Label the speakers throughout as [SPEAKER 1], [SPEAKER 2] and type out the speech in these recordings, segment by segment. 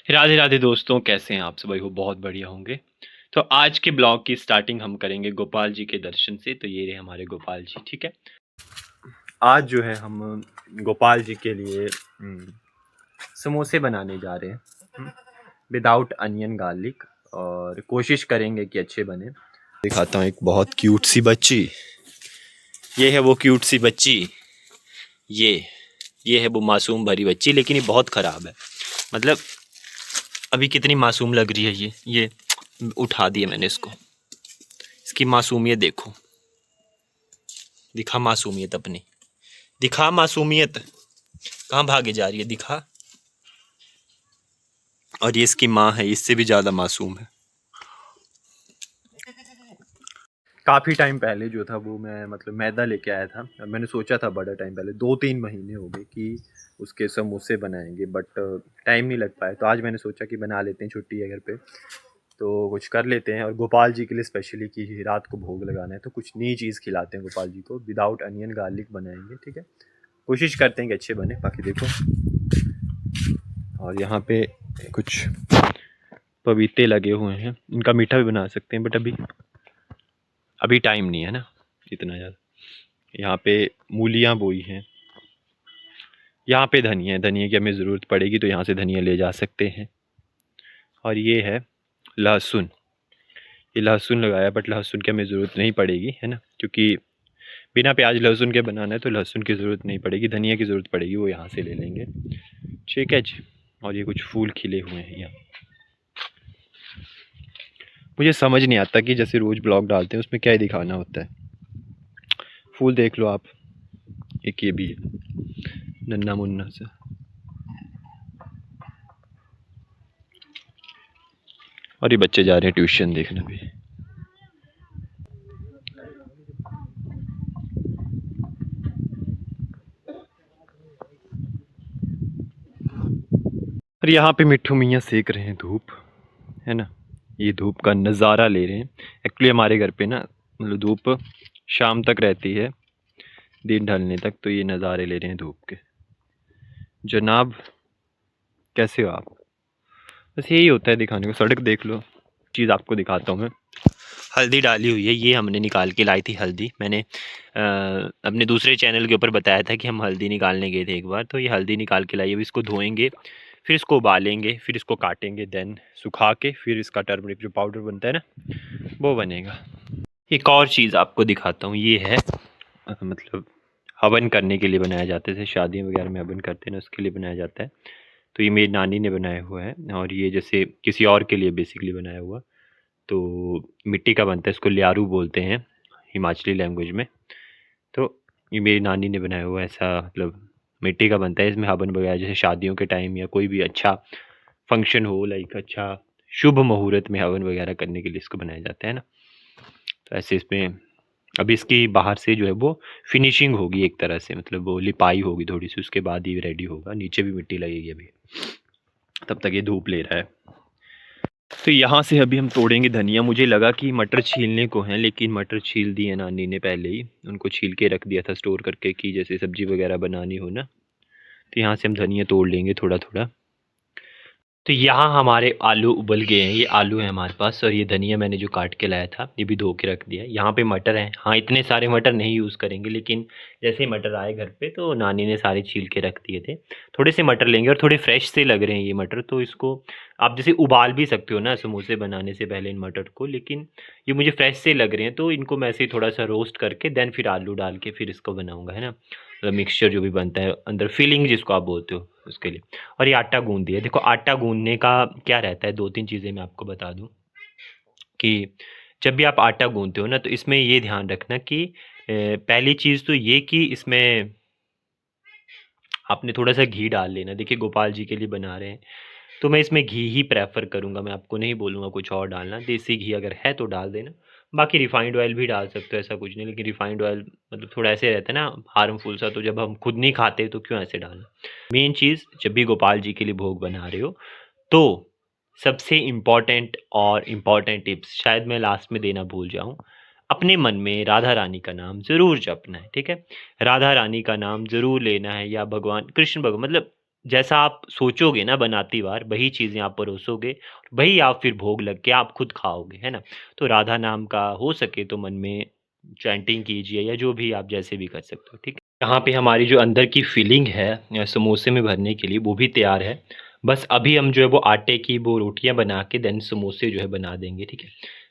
[SPEAKER 1] राधे राधे दोस्तों, कैसे हैं आप सभी? हो बहुत बढ़िया होंगे। तो आज के ब्लॉग की स्टार्टिंग हम करेंगे गोपाल जी के दर्शन से। तो ये रहे हमारे गोपाल जी, ठीक है। आज जो है हम गोपाल जी के लिए समोसे बनाने जा रहे हैं विदाउट अनियन गार्लिक, और कोशिश करेंगे कि अच्छे बने। दिखाता हूँ एक बहुत क्यूट सी बच्ची। ये है वो क्यूट सी बच्ची। ये है वो मासूम भरी बच्ची, लेकिन ये बहुत ख़राब है। मतलब अभी कितनी मासूम लग रही है ये उठा दिया मैंने इसको। इसकी मासूमियत देखो। दिखा मासूमियत अपनी, दिखा मासूमियत। कहाँ भागे जा रही है, दिखा। और ये इसकी माँ है, इससे भी ज़्यादा मासूम है। काफ़ी टाइम पहले जो था वो मैं मतलब मैदा लेके आया था। मैंने सोचा था बड़ा टाइम पहले, 2-3 महीने हो गए कि उसके समोसे बनाएंगे, बट टाइम नहीं लग पाया। तो आज मैंने सोचा कि बना लेते हैं, छुट्टी है घर पे तो कुछ कर लेते हैं। और गोपाल जी के लिए स्पेशली कि रात को भोग लगाना है, तो कुछ नई चीज़ खिलाते हैं गोपाल जी को। विदाउट अनियन गार्लिक बनाएंगे, ठीक है। कोशिश करते हैं कि अच्छे बने। बाकी देखो, और यहाँ पे कुछ पपीते लगे हुए हैं, इनका मीठा भी बना सकते हैं, बट अभी टाइम नहीं है ना इतना ज़्यादा। यहाँ पे मूलियाँ बोई हैं। यहाँ पे धनिया है, धनिया की हमें ज़रूरत पड़ेगी तो यहाँ से धनिया ले जा सकते हैं। और ये है लहसुन। ये लहसुन लगाया, बट लहसुन की हमें ज़रूरत नहीं पड़ेगी, है ना, क्योंकि बिना प्याज लहसुन के बनाना है तो लहसुन की ज़रूरत नहीं पड़ेगी। धनिया की ज़रूरत पड़ेगी, वो यहाँ से ले लेंगे, ठीक है जी। और ये कुछ फूल खिले हुए हैं यहाँ। मुझे समझ नहीं आता कि जैसे रोज़ ब्लॉग डालते हैं उसमें क्या ही दिखाना होता है। फूल देख लो आप, एक ये भी है नन्ना मुन्ना सा। और ये बच्चे जा रहे हैं ट्यूशन देखने भी। और यहाँ पे मिट्ठू मियाँ सेक रहे हैं धूप, है ना। ये धूप का नज़ारा ले रहे हैं। एक्चुअली हमारे घर पे ना मतलब धूप शाम तक रहती है, दिन ढलने तक। तो ये नज़ारे ले रहे हैं धूप के। जनाब, कैसे हो आप? बस यही होता है दिखाने को। सड़क देख लो। चीज़ आपको दिखाता हूँ मैं। हल्दी डाली हुई है, ये हमने निकाल के लाई थी हल्दी। मैंने अपने दूसरे चैनल के ऊपर बताया था कि हम हल्दी निकालने गए थे एक बार। तो ये हल्दी निकाल के लाई। अब इसको धोएंगे, फिर इसको उबालेंगे, फिर इसको काटेंगे, देन सुखा के फिर इसका टर्मरिक जो पाउडर बनता है ना, वो बनेगा। एक और चीज़ आपको दिखाता हूँ। ये है मतलब हवन करने के लिए बनाया जाता है। जैसे शादियाँ वगैरह में हवन करते हैं ना, उसके लिए बनाया जाता है। तो ये मेरी नानी ने बनाया हुआ है, और ये जैसे किसी और के लिए बेसिकली बनाया हुआ। तो मिट्टी का बनता है, इसको ल्यारू बोलते हैं हिमाचली लैंग्वेज में। तो ये मेरी नानी ने बनाया हुआ ऐसा, मतलब मिट्टी का बनता है। इसमें हवन वगैरह जैसे शादियों के टाइम या कोई भी अच्छा फंक्शन हो, लाइक अच्छा शुभ मुहूर्त में हवन वगैरह करने के लिए इसको बनाया जाता है ना। तो ऐसे इसमें अभी इसकी बाहर से जो है वो फिनिशिंग होगी एक तरह से, मतलब वो लिपाई होगी थोड़ी सी, उसके बाद ये रेडी होगा। नीचे भी मिट्टी लगेगी अभी, तब तक ये धूप ले रहा है। तो यहाँ से अभी हम तोड़ेंगे धनिया। मुझे लगा कि मटर छीलने को हैं, लेकिन मटर छील दिए नानी ने पहले ही। उनको छील के रख दिया था स्टोर करके, कि जैसे सब्जी वगैरह बनानी हो ना। तो यहाँ से हम धनिया तोड़ लेंगे थोड़ा थोड़ा। तो यहाँ हमारे आलू उबल गए हैं। ये आलू है हमारे पास, और ये धनिया मैंने जो काट के लाया था ये भी धो के रख दिया। यहाँ पे मटर हैं। हाँ, इतने सारे मटर नहीं यूज़ करेंगे, लेकिन जैसे ही मटर आए घर पे तो नानी ने सारे छील के रख दिए थे। थोड़े से मटर लेंगे, और थोड़े फ्रेश से लग रहे हैं ये मटर। तो इसको आप जैसे उबाल भी सकते हो ना समोसे बनाने से पहले इन मटर को, लेकिन ये मुझे फ्रेश से लग रहे हैं। तो इनको मैं ऐसे ही थोड़ा सा रोस्ट करके देन फिर आलू डाल के फिर इसको बनाऊँगा, है ना। मिक्सचर जो भी बनता है अंदर, फिलिंग जिसको आप बोलते हो, उसके लिए। और ये आटा गूँध दिया। देखो आटा गूँधने का क्या रहता है, 2-3 चीज़ें मैं आपको बता दूँ कि जब भी आप आटा गूँधते हो ना, तो इसमें ये ध्यान रखना कि पहली चीज़ तो ये कि इसमें आपने थोड़ा-सा घी डाल लेना। देखिए गोपाल जी के लिए बना रहे हैं, तो मैं इसमें घी ही प्रेफ़र करूँगा। मैं आपको नहीं बोलूँगा कुछ और डालना। देसी घी अगर है तो डाल देना। बाकी रिफ़ाइंड ऑयल भी डाल सकते हो, ऐसा कुछ नहीं। लेकिन रिफ़ाइंड ऑयल मतलब थोड़ा ऐसे रहता है ना हार्मफुल सा, तो जब हम खुद नहीं खाते तो क्यों ऐसे डालना। मेन चीज़, जब भी गोपाल जी के लिए भोग बना रहे हो, तो सबसे इम्पोर्टेंट और इम्पोर्टेंट टिप्स शायद मैं लास्ट में देना भूल जाऊँ। अपने मन में राधा रानी का नाम ज़रूर जपना है, ठीक है? राधा रानी का नाम ज़रूर लेना है, या भगवान कृष्ण भगवान मतलब
[SPEAKER 2] जैसा आप सोचोगे ना बनाती बार, वही चीज़ें आप परोसोगे, वही आप फिर भोग लग के आप खुद खाओगे, है ना? तो राधा नाम का हो सके तो मन में चैंटिंग कीजिए या जो भी आप जैसे भी कर सकते हो, ठीक है? यहाँ पे हमारी जो अंदर की फीलिंग है समोसे में भरने के लिए वो भी तैयार है। बस अभी हम जो है वो आटे की वो रोटियाँ बना के देन समोसे जो है बना देंगे, ठीक है?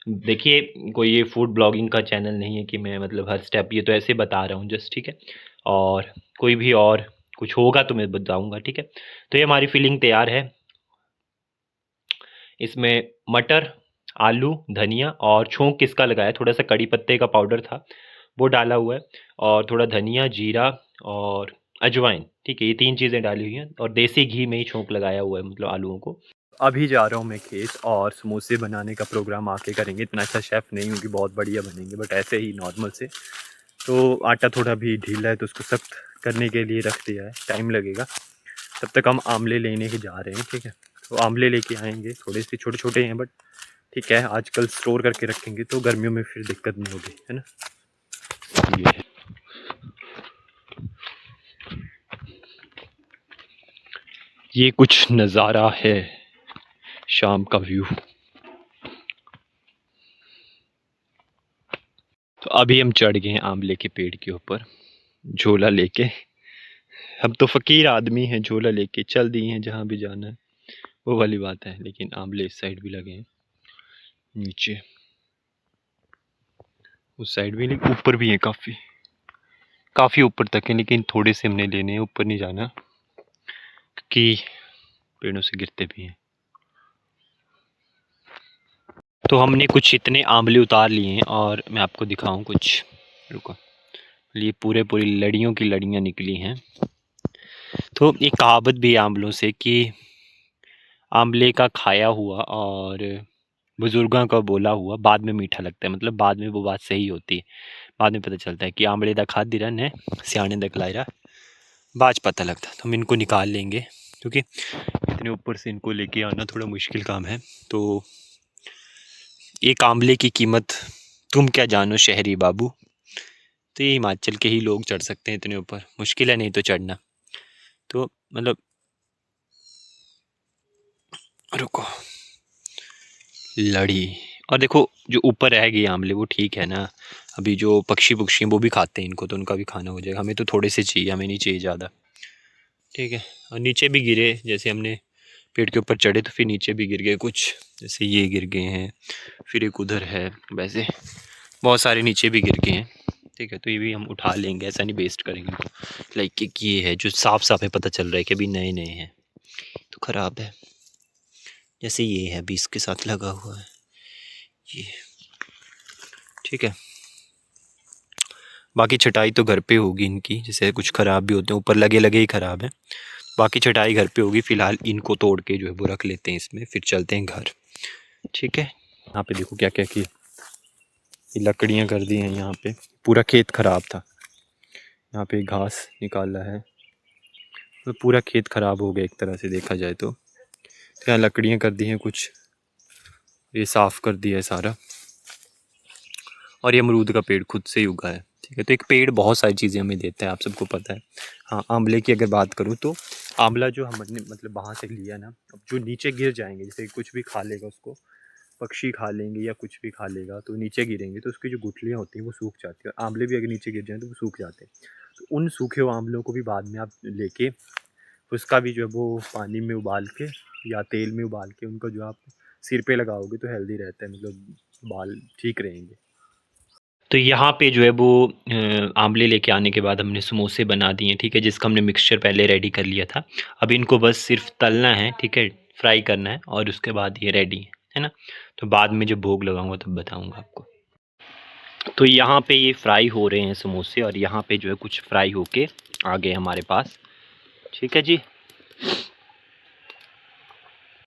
[SPEAKER 2] देखिए, कोई ये फूड ब्लॉगिंग का चैनल नहीं है कि मैं मतलब हर स्टेप ये तो ऐसे बता रहा हूँ जस्ट, ठीक है? और कोई भी और कुछ होगा तो मैं बताऊँगा, ठीक है? तो ये हमारी फिलिंग तैयार है। इसमें मटर, आलू, धनिया और छौंक किसका लगाया है, थोड़ा-सा कड़ी पत्ते का पाउडर था, वो डाला हुआ है और थोड़ा धनिया, जीरा और अजवाइन, ठीक है? ये 3 चीज़ें डाली हुई हैं और देसी घी में ही छौंक लगाया हुआ है मतलब आलूओं को।
[SPEAKER 1] अभी जा रहा हूँ मैं खेत और समोसे बनाने का प्रोग्राम आके करेंगे। इतना अच्छा शेफ़ नहीं हूँ कि बहुत बढ़िया बनेंगे, बट ऐसे ही नॉर्मल से। तो आटा थोड़ा भी ढीला है तो उसको सख्त करने के लिए रख दिया है, टाइम लगेगा। तब तक हम आमले लेने के जा रहे हैं, ठीक है? तो आमले लेके आएँगे, थोड़े से छोटे-छोटे हैं बट ठीक है, आजकल स्टोर करके रखेंगे तो गर्मियों में फिर दिक्कत नहीं होगी, है ना? ये ये कुछ नज़ारा है, शाम का व्यू। तो अभी हम चढ़ गए हैं आमले के पेड़ के ऊपर, झोला लेके। हम तो फ़कीर आदमी हैं, झोला लेके चल दिए हैं जहाँ भी जाना है, वो वाली बात है। लेकिन आमले इस साइड भी लगे हैं, नीचे, उस साइड भी, लेकिन ऊपर भी हैं काफ़ी। काफ़ी ऊपर तक है, लेकिन थोड़े से हमने लेने हैं, ऊपर नहीं जाना क्योंकि पेड़ों से गिरते भी हैं। तो हमने कुछ इतने आंवले उतार लिए हैं और मैं आपको दिखाऊं कुछ, रुको। ये पूरी लड़ियों की लड़ियाँ निकली हैं। तो एक कहावत भी है आंवलों से कि आंवले का खाया हुआ और बुजुर्गों का बोला हुआ बाद में मीठा लगता है, मतलब बाद में वो बात सही होती है। बाद में पता चलता है कि आंवले दा खादी रन है, सियाने दा खलायरा बाज पता लगता। तो हम इनको निकाल लेंगे क्योंकि इतने ऊपर से इनको लेके आना थोड़ा मुश्किल काम है। तो एक आंवले की कीमत तुम क्या जानो शहरी बाबू। तो ये हिमाचल के ही लोग चढ़ सकते हैं इतने ऊपर, मुश्किल है नहीं तो चढ़ना। तो मतलब रुको, लड़ी, और देखो जो ऊपर रह गए आंवले वो ठीक है ना, अभी जो पक्षी हैं वो भी खाते हैं इनको, तो उनका भी खाना हो जाएगा। हमें तो थोड़े से चाहिए, हमें नहीं चाहिए ज़्यादा, ठीक है? और नीचे भी गिरे, जैसे हमने पेड़ के ऊपर चढ़े तो फिर नीचे भी गिर गए कुछ, जैसे ये गिर गए हैं, फिर एक उधर है, वैसे बहुत सारे नीचे भी गिर गए हैं, ठीक है? तो ये भी हम उठा लेंगे, ऐसा नहीं वेस्ट करेंगे इनको। लाइक एक ये है जो साफ साफ है, पता चल रहा है कि अभी नए नए हैं, तो ख़राब है। जैसे ये है अभी इसके साथ लगा हुआ है ये, ठीक है? बाकी छटाई तो घर पे होगी इनकी, जैसे कुछ ख़राब भी होते हैं ऊपर लगे लगे ही ख़राब है, बाकी छटाई घर पे होगी। फ़िलहाल इनको तोड़ के जो है वो रख लेते हैं इसमें, फिर चलते हैं घर, ठीक है? यहाँ पे देखो क्या क्या किया, ये लकड़ियाँ कर दी हैं यहाँ पे, पूरा खेत ख़राब था। यहाँ पे घास निकाला है, तो पूरा खेत ख़राब हो गया एक तरह से देखा जाए तो। यहाँ लकड़ियाँ कर दी हैं कुछ, ये साफ़ कर दिया है सारा। और ये अमरूद का पेड़ खुद से ही उगा है, ठीक है? तो एक पेड़ बहुत सारी चीज़ें हमें देता है, आप सबको पता है। हाँ, आंवले की अगर बात करूँ तो आंवला जो हमने मतलब वहाँ से लिया ना, अब जो नीचे गिर जाएंगे, जैसे कुछ भी खा लेगा उसको, पक्षी खा लेंगे या कुछ भी खा लेगा तो नीचे गिरेंगे तो उसकी जो गुठलियाँ होती हैं वो सूख जाती हैं। आंवले भी अगर नीचे गिर जाएँ तो वो सूख जाते हैं। तो उन सूखे हुए आंवलों को भी बाद में आप लेके उसका भी जो है वो पानी में उबाल के या तेल में उबाल के उनका जो आप सिर पे लगाओगे तो हेल्दी रहता है, मतलब बाल ठीक रहेंगे। तो यहाँ पे जो है वो आंवले लेके आने के बाद हमने समोसे बना दिए, ठीक है? जिसका हमने मिक्सचर पहले रेडी कर लिया था। अब इनको बस सिर्फ तलना है, ठीक है? फ्राई करना है और उसके बाद ये रेडी है ना? तो बाद में जब भोग लगाऊंगा तब बताऊंगा आपको। तो यहाँ पे ये फ्राई हो रहे हैं समोसे और यहाँ पे जो है कुछ फ्राई होके आ गए हमारे पास, ठीक है जी?